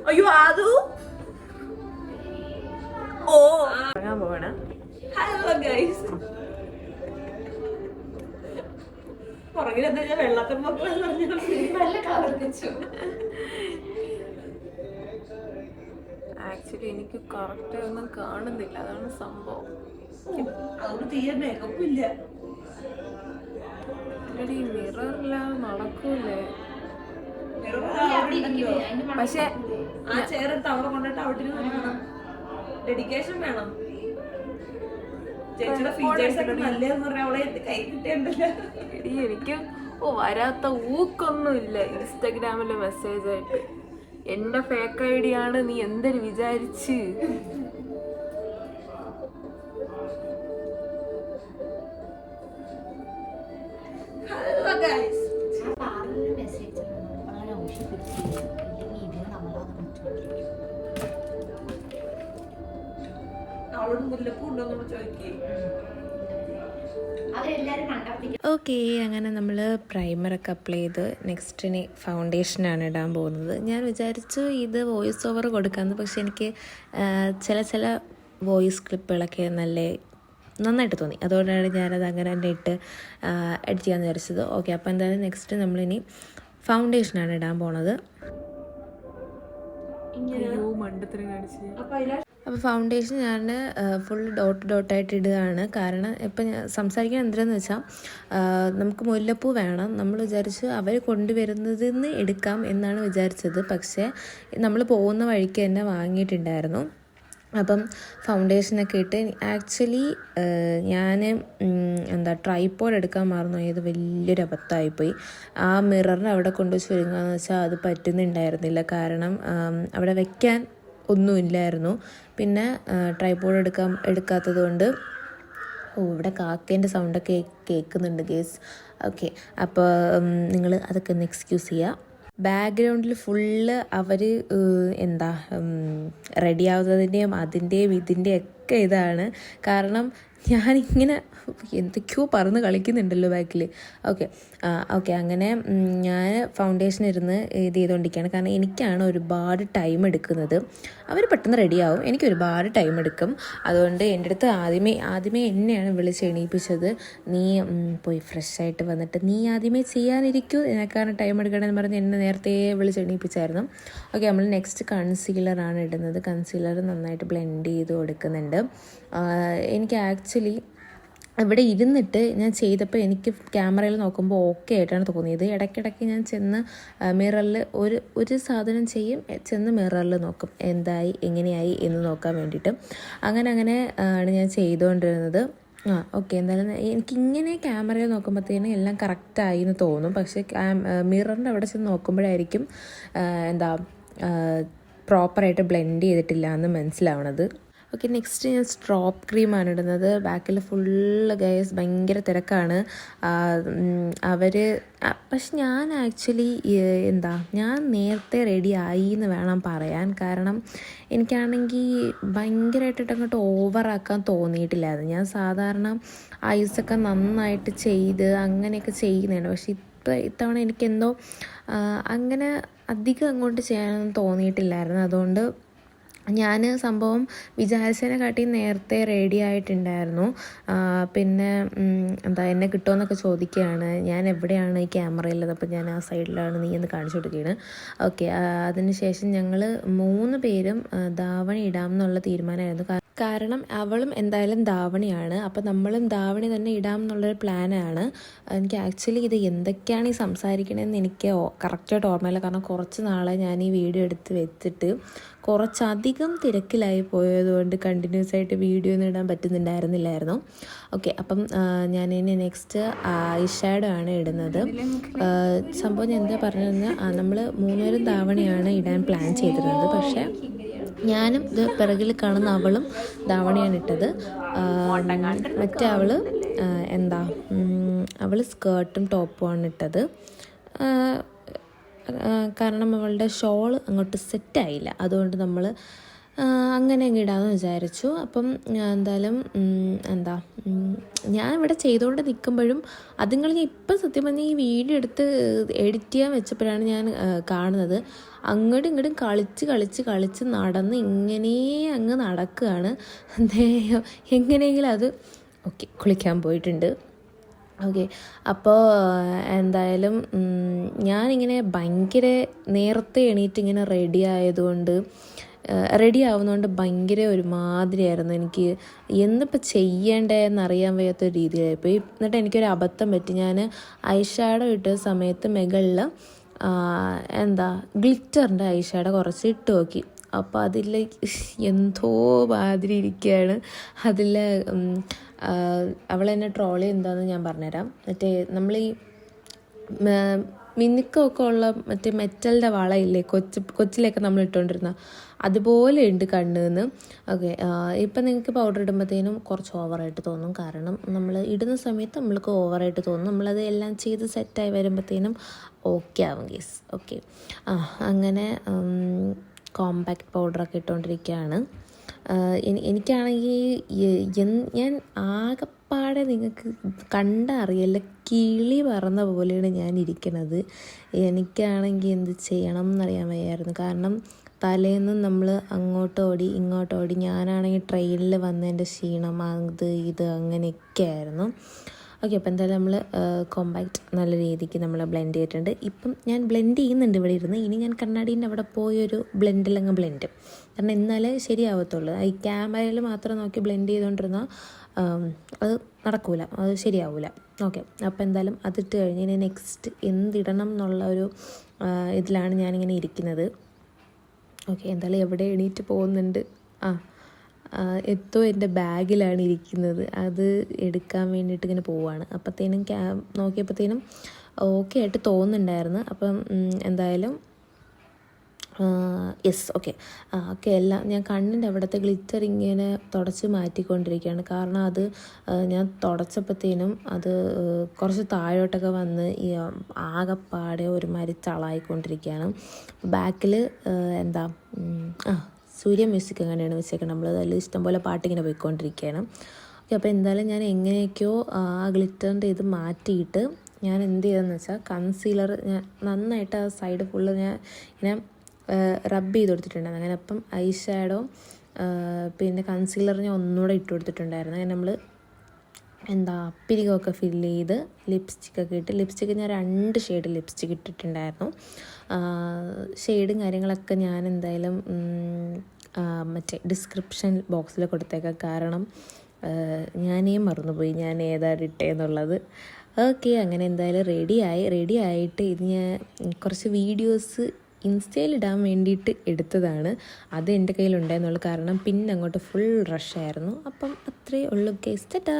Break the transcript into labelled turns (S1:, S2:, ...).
S1: അയ്യോ ആദു ഓ ഇറങ്ങാൻ പോവാണ്. ഹലോ ഗൈസ്, പുറകിലെന്താ ഞാൻ വെള്ളത്തിൽ ആക്ച്വലി എനിക്ക് കറക്റ്റ് ഒന്നും കാണുന്നില്ല, അതാണ് സംഭവം. അതുകൊണ്ട് തീരെ മേക്കപ്പ് ഇല്ല. മിററില്ലാതെ നടക്കൂലേ? പക്ഷെ ആ ചെയറെടുത്ത് അവിടെ കൊണ്ടിട്ട് അവിടെ ഡെഡിക്കേഷൻ വേണം. ചേച്ചിയുടെ ഫീച്ചേഴ്സ് ഒക്കെ നല്ലതെന്ന് പറഞ്ഞാൽ അവളെ കൈ കിട്ടേണ്ടല്ലോ. എനിക്ക് വരാത്ത ഊക്കൊന്നുമില്ല ഇൻസ്റ്റഗ്രാമില് മെസ്സേജ് ആയിട്ട്. എന്റെ ഫേക്ക് ഐ ഡി ആണ്, നീ എന്തൊരു വിചാരിച്ച്?
S2: ഓക്കെ, അങ്ങനെ നമ്മൾ പ്രൈമറൊക്കെ അപ്ലൈ ചെയ്ത് നെക്സ്റ്റിന് ഫൗണ്ടേഷനാണ് ഇടാൻ പോകുന്നത്. ഞാൻ വിചാരിച്ചു ഇത് വോയിസ് ഓവർ കൊടുക്കാമെന്ന്, പക്ഷെ എനിക്ക് ചില വോയിസ് ക്ലിപ്പുകളൊക്കെ നന്നായിട്ട് തോന്നി. അതുകൊണ്ടാണ് ഞാനത് അങ്ങനെ തന്നെ ഇട്ട് എഡിറ്റ് ചെയ്യാമെന്ന് വിചാരിച്ചത്. ഓക്കെ, അപ്പോൾ എന്തായാലും നെക്സ്റ്റ് നമ്മളിനി ഫൗണ്ടേഷനാണ് ഇടാൻ പോണത്. അപ്പോൾ ഫൗണ്ടേഷൻ ഞാൻ ഫുൾ ഡോട്ടായിട്ട് ഇടുകയാണ്. കാരണം ഇപ്പം ഞാൻ സംസാരിക്കാൻ എന്തിനാന്ന് വെച്ചാൽ നമുക്ക് മുല്ലപ്പൂ വേണം. നമ്മൾ വിചാരിച്ച് അവർ കൊണ്ടുവരുന്നതിൽ നിന്ന് എടുക്കാം എന്നാണ് വിചാരിച്ചത്. പക്ഷേ നമ്മൾ പോകുന്ന വഴിക്ക് തന്നെ വാങ്ങിയിട്ടുണ്ടായിരുന്നു. അപ്പം ഫൗണ്ടേഷനൊക്കെ ഇട്ട് ആക്ച്വലി ഞാൻ ട്രൈപോഡ് എടുക്കാൻ മറന്നു. ഇത് വലിയൊരു അബദ്ധമായിപ്പോയി. ആ മിററിന് അവിടെ കൊണ്ടുവച്ച് വരുകയെന്ന് വെച്ചാൽ അത് പറ്റുന്നുണ്ടായിരുന്നില്ല. കാരണം അവിടെ വയ്ക്കാൻ ഒന്നുമില്ലായിരുന്നു. പിന്നെ ട്രൈപോഡ് എടുക്കാത്തത് കൊണ്ട് ഇവിടെ കാക്കേൻ്റെ സൗണ്ടൊക്കെ കേൾക്കുന്നുണ്ട് ഗേസ്. ഓക്കെ, അപ്പോൾ നിങ്ങൾ അതൊക്കെ ഒന്ന് എക്സ്ക്യൂസ് ചെയ്യുക. ബാക്ക്ഗ്രൗണ്ടിൽ ഫുള്ള് അവർ റെഡി ആവുന്നതിൻ്റെയും അതിൻ്റെയും ഇതിൻ്റെയൊക്കെ ഇതാണ്. കാരണം ഞാനിങ്ങനെ എന്തൊക്കെയോ പറന്ന് കളിക്കുന്നുണ്ടല്ലോ ബാക്കിൽ. ഓക്കെ അങ്ങനെ ഞാൻ ഫൗണ്ടേഷൻ ഇരുന്ന് ഇത് ചെയ്തുകൊണ്ടിരിക്കുകയാണ്. കാരണം എനിക്കാണ് ഒരുപാട് ടൈം എടുക്കുന്നത്. അവർ പെട്ടെന്ന് റെഡിയാവും, എനിക്ക് ഒരുപാട് ടൈം എടുക്കും. അതുകൊണ്ട് എൻ്റെ അടുത്ത് ആദ്യമേ എന്നെയാണ് വിളിച്ച് എണീപ്പിച്ചത്. നീ പോയി ഫ്രഷായിട്ട് വന്നിട്ട് നീ ആദ്യമേ ചെയ്യാനിരിക്കൂ, നിനക്കാണ് ടൈം എടുക്കണമെന്ന് പറഞ്ഞ് എന്നെ നേരത്തെ വിളിച്ച് എണീപ്പിച്ചായിരുന്നു. ഓക്കെ, നമ്മൾ നെക്സ്റ്റ് കൺസീലറാണ് ഇടുന്നത്. കൺസീലർ നന്നായിട്ട് ബ്ലെൻഡ് ചെയ്ത് കൊടുക്കുന്നുണ്ട്. എനിക്ക് ആക്ച്വലി ഇവിടെ ഇരുന്നിട്ട് ഞാൻ ചെയ്തപ്പോൾ എനിക്ക് ക്യാമറയിൽ നോക്കുമ്പോൾ ഓക്കെ ആയിട്ടാണ് തോന്നിയത്. ഇടയ്ക്കിടയ്ക്ക് ഞാൻ ചെന്ന് മിററിൽ ഒരു സാധനം ചെയ്യും, ചെന്ന് മിററിൽ നോക്കും എന്തായി എങ്ങനെയായി എന്ന് നോക്കാൻ വേണ്ടിയിട്ട്. അങ്ങനെ ആണ് ഞാൻ ചെയ്തുകൊണ്ടിരുന്നത്. ഓക്കെ, എന്തായാലും എനിക്കിങ്ങനെ ക്യാമറയിൽ നോക്കുമ്പോഴത്തേനും എല്ലാം കറക്റ്റായി എന്ന് തോന്നും. പക്ഷേ മിററിൻ്റെ അവിടെ ചെന്ന് നോക്കുമ്പോഴായിരിക്കും പ്രോപ്പറായിട്ട് ബ്ലെൻഡ് ചെയ്തിട്ടില്ല എന്ന് മനസ്സിലാവണത്. ഓക്കെ, നെക്സ്റ്റ് ഞാൻ സ്ട്രോപ്പ് ക്രീമാണ് ഇടുന്നത്. ബാക്കിൽ ഫുള്ള് ഗൈസ് ഭയങ്കര തിരക്കാണ്. പക്ഷെ ഞാൻ ആക്ച്വലി ഞാൻ നേരത്തെ റെഡി ആയി എന്ന് വേണം പറയാൻ. കാരണം എനിക്കാണെങ്കിൽ ഭയങ്കരമായിട്ട് അങ്ങോട്ട് ഓവറാക്കാൻ തോന്നിയിട്ടില്ലായിരുന്നു. ഞാൻ സാധാരണ ഐസൊക്കെ നന്നായിട്ട് ചെയ്ത് അങ്ങനെയൊക്കെ ചെയ്യുന്നതാണ്. പക്ഷെ ഇത്തവണ എനിക്കെന്തോ അങ്ങനെ അധികം അങ്ങോട്ട് ചെയ്യാനൊന്നും തോന്നിയിട്ടില്ലായിരുന്നു. അതുകൊണ്ട് ഞാൻ സംഭവം വിചാരിച്ചതിനെക്കാട്ടി നേരത്തെ റെഡി ആയിട്ടുണ്ടായിരുന്നു. പിന്നെ എന്നെ കിട്ടുമെന്നൊക്കെ ചോദിക്കുകയാണ്. ഞാൻ എവിടെയാണ് ഈ ക്യാമറയുള്ളത്? അപ്പോൾ ഞാൻ ആ സൈഡിലാണ്, നീ എന്ന് കാണിച്ചു കൊടുക്കുകയാണ്. ഓക്കെ, അതിനുശേഷം ഞങ്ങൾ 3 പേരും ധാവണി ഇടാം എന്നുള്ള തീരുമാനമായിരുന്നു. കാരണം അവളും എന്തായാലും ധാവണിയാണ്, അപ്പോൾ നമ്മളും ധാവണി തന്നെ ഇടാം എന്നുള്ളൊരു പ്ലാനാണ്. എനിക്ക് ആക്ച്വലി ഇത് എന്തൊക്കെയാണ് ഈ സംസാരിക്കണമെന്ന് എനിക്ക് കറക്റ്റായിട്ട് ഓർമ്മയില്ല. കാരണം കുറച്ച് നാളെ ഞാൻ ഈ വീഡിയോ എടുത്ത് വെച്ചിട്ട് കുറച്ചധികം തിരക്കിലായി പോയതുകൊണ്ട് കണ്ടിന്യൂസ് ആയിട്ട് വീഡിയോ ഒന്നും ഇടാൻ പറ്റുന്നുണ്ടായിരുന്നില്ലായിരുന്നു. ഓക്കെ, അപ്പം ഞാനിനി നെക്സ്റ്റ് ഐ ഷാഡോ ആണ് ഇടുന്നത്. സംഭവം ഞാൻ എന്താ പറഞ്ഞതെന്ന്, നമ്മൾ 3 പേരും ധാവണിയാണ് ഇടാൻ പ്ലാൻ ചെയ്തിരുന്നത്. പക്ഷേ ഞാനും ഇത് പിറകിൽ കാണുന്ന അവളും ധാവണിയാണ് ഇട്ടത്. മറ്റേ അവൾ സ്കേർട്ടും ടോപ്പുമാണ് ഇട്ടത്. കാരണം അവളുടെ ഷോൾ അങ്ങോട്ട് സെറ്റായില്ല. അതുകൊണ്ട് നമ്മൾ അങ്ങനെ അങ്ങ് ഇടാമെന്ന് വിചാരിച്ചു. അപ്പം എന്തായാലും ഞാൻ ഇവിടെ ചെയ്തുകൊണ്ട് നിൽക്കുമ്പോഴും അതുങ്ങൾ ഞാൻ ഇപ്പം സത്യം പറഞ്ഞാൽ ഈ വീഡിയോ എടുത്ത് എഡിറ്റ് ചെയ്യാൻ വെച്ചപ്പോഴാണ് ഞാൻ കാണുന്നത്. അങ്ങോട്ടും ഇങ്ങോട്ടും കളിച്ച് നടന്ന് ഇങ്ങനെ അങ്ങ് നടക്കുകയാണ്. എങ്ങനെയെങ്കിലും അത് ഓക്കെ കുളിക്കാൻ പോയിട്ടുണ്ട്. ഓക്കെ, അപ്പോൾ എന്തായാലും ഞാനിങ്ങനെ ഭയങ്കര നേരത്തെ എണീറ്റ് ഇങ്ങനെ റെഡി ആവുന്നതുകൊണ്ട് ഭയങ്കര ഒരുമാതിരിയായിരുന്നു. എനിക്ക് എന്നിപ്പോൾ ചെയ്യേണ്ടതെന്നറിയാൻ വയ്യാത്തൊരു രീതിയിലായിപ്പോയി. എന്നിട്ട് എനിക്കൊരു അബദ്ധം പറ്റി. ഞാൻ ഐ ഷാഡോ ഇട്ട സമയത്ത് മുകളിൽ ഗ്ലിറ്ററിൻ്റെ ഐ ഷാഡോ കുറച്ച് ഇട്ട് നോക്കി. അപ്പോൾ അതിൽ എന്തോ മാതിരി ഇരിക്കുകയാണ്. അതിൽ അവളെന്നെ ട്രോളി എന്താണെന്ന് ഞാൻ പറഞ്ഞുതരാം. മറ്റേ നമ്മൾ ഈ മിനുക്കമൊക്കെ ഉള്ള മറ്റേ മെറ്റലിൻ്റെ വളയില്ലേ കൊച്ചിലൊക്കെ നമ്മൾ ഇട്ടുകൊണ്ടിരുന്ന അതുപോലെ ഉണ്ട് കണ്ണെന്ന്. ഓക്കെ, ഇപ്പം നിങ്ങൾക്ക് പൗഡർ ഇടുമ്പോഴത്തേനും കുറച്ച് ഓവറായിട്ട് തോന്നും. കാരണം നമ്മൾ ഇടുന്ന സമയത്ത് നമ്മൾക്ക് ഓവറായിട്ട് തോന്നും. നമ്മളത് എല്ലാം ചെയ്ത് സെറ്റായി വരുമ്പോഴത്തേനും ഓക്കെ ആവും ഗീസ്. ഓക്കെ, അങ്ങനെ കോമ്പാക്ട് പൗഡറൊക്കെ ഇട്ടുകൊണ്ടിരിക്കുകയാണ്. എനിക്കാണെങ്കിൽ ഞാൻ ആകെപ്പാടെ നിങ്ങൾക്ക് കണ്ടറിയല്ല കിളി പറന്ന പോലെയാണ് ഞാൻ ഇരിക്കണത്. എനിക്കാണെങ്കിൽ എന്ത് ചെയ്യണം എന്നറിയാൻ വയ്യായിരുന്നു. കാരണം തലേന്ന് നമ്മൾ അങ്ങോട്ടോടി ഇങ്ങോട്ടോടി, ഞാനാണെങ്കിൽ ട്രെയിനിൽ വന്നതിൻ്റെ ക്ഷീണം അത് ഇത് അങ്ങനെയൊക്കെ ആയിരുന്നു. ഓക്കെ, അപ്പോൾ എന്തായാലും നമ്മൾ കോമ്പാക്റ്റ് നല്ല രീതിക്ക് നമ്മൾ ബ്ലെൻഡ് ചെയ്തിട്ടുണ്ട്. ഇപ്പം ഞാൻ ബ്ലെൻഡ് ചെയ്യുന്നുണ്ട് ഇവിടെ ഇരുന്ന്. ഇനി ഞാൻ കണ്ണാടീൻ്റെ അവിടെ പോയൊരു ബ്ലെൻഡിലങ്ങ് ബ്ലെൻഡ്, കാരണം എന്നാലേ ശരിയാവത്തുള്ളൂ. ഈ ക്യാമറയിൽ മാത്രം നോക്കി ബ്ലെൻഡ് ചെയ്തുകൊണ്ടിരുന്നാൽ അത് നടക്കൂല, അത് ശരിയാവില്ല. ഓക്കെ, അപ്പോൾ എന്തായാലും അതിട്ട് കഴിഞ്ഞ് ഇനി നെക്സ്റ്റ് എന്തിടണം എന്നുള്ള ഒരു ഇതിലാണ് ഞാനിങ്ങനെ ഇരിക്കുന്നത്. ഓക്കെ, എന്തായാലും എവിടെ എണീറ്റ് പോകുന്നുണ്ട്. എൻ്റെ ബാഗിലാണ് ഇരിക്കുന്നത്. അത് എടുക്കാൻ വേണ്ടിയിട്ട് ഇങ്ങനെ പോവുകയാണ്. അപ്പോഴത്തേനും നോക്കിയപ്പോഴത്തേനും ഓക്കെ ആയിട്ട് തോന്നുന്നുണ്ടായിരുന്നു. അപ്പം എന്തായാലും യെസ്, ഓക്കെ എല്ലാം ഞാൻ കണ്ണിൻ്റെ അവിടുത്തെ ഗ്ലിറ്റർ ഇങ്ങനെ തുടച്ച് മാറ്റിക്കൊണ്ടിരിക്കുകയാണ്. കാരണം അത് ഞാൻ തുടച്ചപ്പോഴത്തേനും അത് കുറച്ച് താഴോട്ടൊക്കെ വന്ന് ഈ ആകെപ്പാടെ ഒരുമാതിരി ചളായിക്കൊണ്ടിരിക്കുകയാണ്. ബാക്കിൽ സൂര്യ മ്യൂസിക് അങ്ങനെയാണ് വെച്ചേക്കുന്നത്. നമ്മൾ അതിൽ ഇഷ്ടംപോലെ പാട്ടിങ്ങനെ പോയിക്കൊണ്ടിരിക്കുകയാണ്. ഓക്കെ, അപ്പോൾ എന്തായാലും ഞാൻ എങ്ങനെയൊക്കെയോ ആ ഗ്ലിറ്ററിൻ്റെ ഇത് മാറ്റിയിട്ട് ഞാൻ എന്ത് ചെയ്തതെന്ന് വെച്ചാൽ കൺസീലർ ഞാൻ നന്നായിട്ട് ആ സൈഡ് ഫുള്ള് ഞാൻ ഇങ്ങനെ റബ്ബ് ചെയ്ത് കൊടുത്തിട്ടുണ്ടായിരുന്നു. അങ്ങനെ അപ്പം ഐ ഷാഡോ പിന്നെ കൺസീലർ ഞാൻ ഒന്നുകൂടെ ഇട്ട് കൊടുത്തിട്ടുണ്ടായിരുന്നു. അങ്ങനെ നമ്മൾ പിരികമൊക്കെ ഫില്ല് ചെയ്ത് ലിപ്സ്റ്റിക്കൊക്കെ ഇട്ട്, ലിപ്സ്റ്റിക്ക് ഞാൻ 2 ഷെയ്ഡ് ലിപ്സ്റ്റിക്ക് ഇട്ടിട്ടുണ്ടായിരുന്നു. ഷെയ്ഡും കാര്യങ്ങളൊക്കെ ഞാൻ എന്തായാലും മറ്റേ ഡിസ്ക്രിപ്ഷൻ ബോക്സിൽ കൊടുത്തേക്കാം. കാരണം ഞാനേ മറന്നുപോയി ഞാൻ ഏതാണ് ഇട്ടേന്നുള്ളത്. ഓക്കെ, അങ്ങനെ എന്തായാലും റെഡി ആയിട്ട് ഇത് ഞാൻ കുറച്ച് വീഡിയോസ് ഇൻസ്റ്റയിൽ ഇടാൻ വേണ്ടിയിട്ട് എടുത്തതാണ്. അത് എൻ്റെ കയ്യിലുണ്ടായിരുന്നുള്ളൂ. കാരണം പിന്നെ അങ്ങോട്ട് ഫുൾ റഷായിരുന്നു. അപ്പം അത്രയേ ഉള്ളൂ ഗൈസ്. ടാറ്റാ.